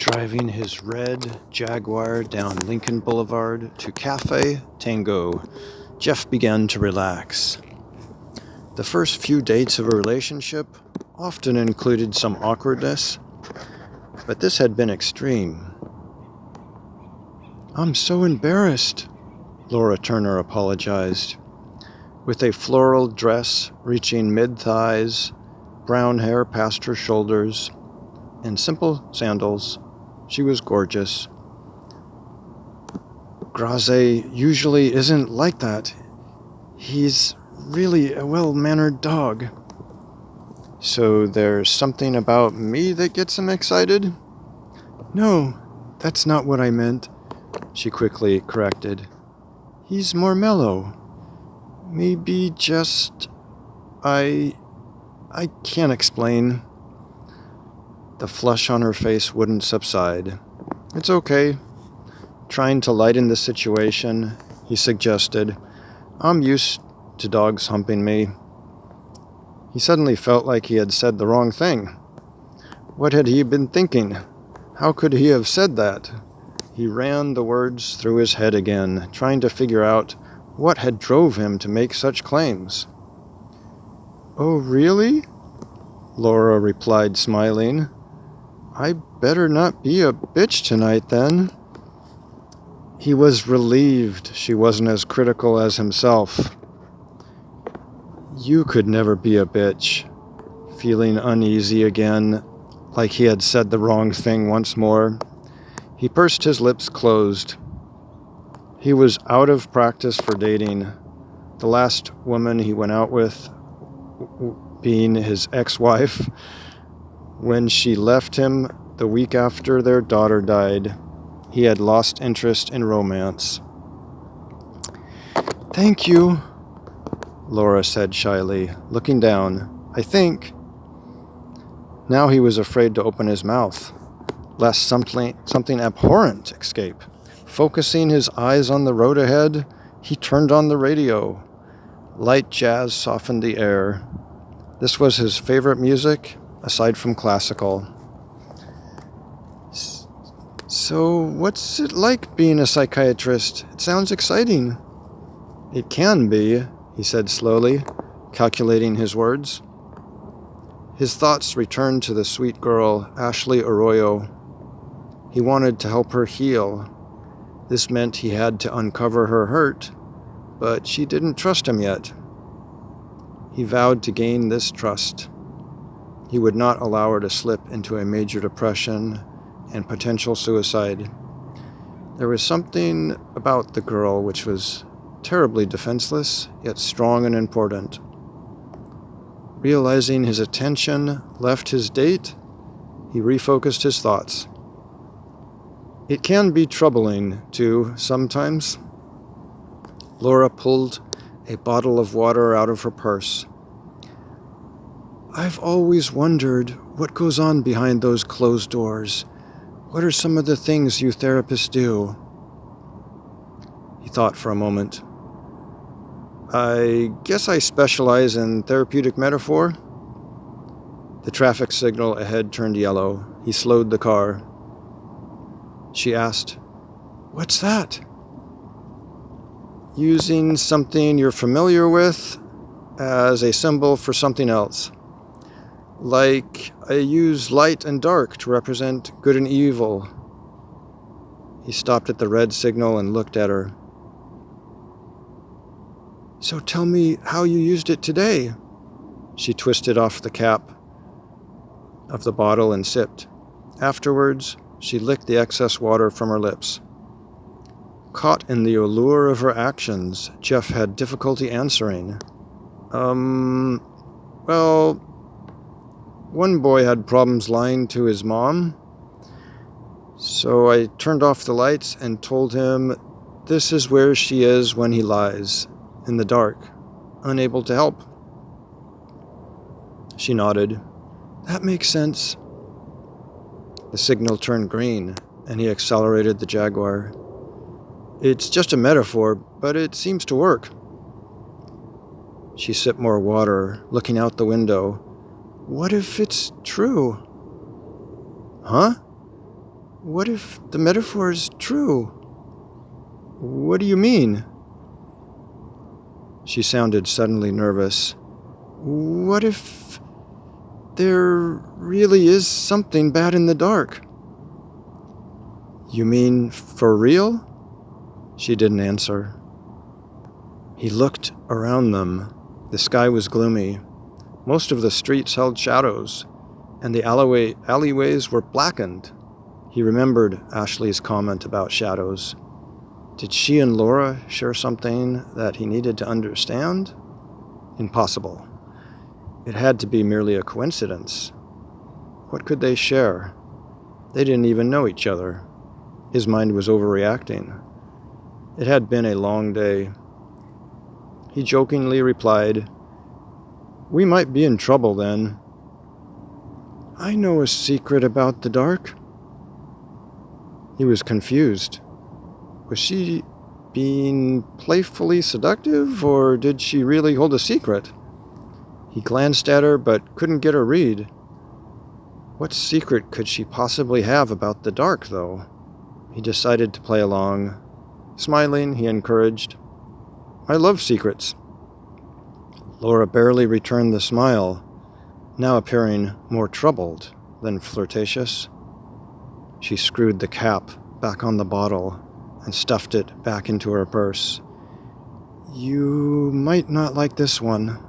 driving his red Jaguar down Lincoln Boulevard to Cafe Tango, Jeff began to relax. The first few dates of a relationship often included some awkwardness, but this had been extreme. "I'm so embarrassed," Laura Turner apologized. With a floral dress reaching mid-thighs, brown hair past her shoulders, and simple sandals, she was gorgeous. "Graze usually isn't like that. He's really a well-mannered dog." "So there's something about me that gets him excited?" "No, that's not what I meant," she quickly corrected. "He's more mellow. Maybe just... I can't explain." The flush on her face wouldn't subside. "It's okay." Trying to lighten the situation, he suggested, "I'm used to dogs humping me." He suddenly felt like he had said the wrong thing. What had he been thinking? How could he have said that? He ran the words through his head again, trying to figure out what had drove him to make such claims. "Oh, really?" Laura replied, smiling. "I better not be a bitch tonight, then." He was relieved she wasn't as critical as himself. "You could never be a bitch." Feeling uneasy again, like he had said the wrong thing once more, he pursed his lips closed. He was out of practice for dating. The last woman he went out with being his ex-wife. When she left him the week after their daughter died, he had lost interest in romance. "Thank you," Laura said shyly, looking down. "I think." Now he was afraid to open his mouth, lest something abhorrent escape. Focusing his eyes on the road ahead, he turned on the radio. Light jazz softened the air. This was his favorite music, aside from classical. "So, what's it like being a psychiatrist? It sounds exciting." "It can be," he said slowly, calculating his words. His thoughts returned to the sweet girl, Ashley Arroyo. He wanted to help her heal. This meant he had to uncover her hurt, but she didn't trust him yet. He vowed to gain this trust. He would not allow her to slip into a major depression and potential suicide. There was something about the girl which was terribly defenseless, yet strong and important. Realizing his attention left his date, he refocused his thoughts. It can be troubling, too, sometimes. Laura pulled a bottle of water out of her purse. "I've always wondered what goes on behind those closed doors. What are some of the things you therapists do?" He thought for a moment. "I guess I specialize in therapeutic metaphor." The traffic signal ahead turned yellow. He slowed the car. She asked, "What's that?" "Using something you're familiar with as a symbol for something else. Like I use light and dark to represent good and evil." He stopped at the red signal and looked at her. "So tell me how you used it today." She twisted off the cap of the bottle and sipped. Afterwards, she licked the excess water from her lips. Caught in the allure of her actions, Jeff had difficulty answering. Well, one boy had problems lying to his mom, so I turned off the lights and told him this is where she is when he lies, in the dark, unable to help." She nodded. "That makes sense." The signal turned green, and he accelerated the Jaguar. "It's just a metaphor, but it seems to work." She sipped more water, looking out the window. "What if it's true?" "Huh?" What if the metaphor is true? What do you mean? She sounded suddenly nervous. What if there really is something bad in the dark? You mean for real? She didn't answer. He looked around them. The sky was gloomy. Most of the streets held shadows, and the alleyways were blackened. He remembered Ashley's comment about shadows. Did she and Laura share something that he needed to understand? Impossible. It had to be merely a coincidence. What could they share? They didn't even know each other. His mind was overreacting. It had been a long day. He jokingly replied, "We might be in trouble then." "I know a secret about the dark." He was confused. Was she being playfully seductive, or did she really hold a secret? He glanced at her but couldn't get a read. What secret could she possibly have about the dark, though? He decided to play along. Smiling, he encouraged, "I love secrets." Laura barely returned the smile, now appearing more troubled than flirtatious. She screwed the cap back on the bottle and stuffed it back into her purse. "You might not like this one."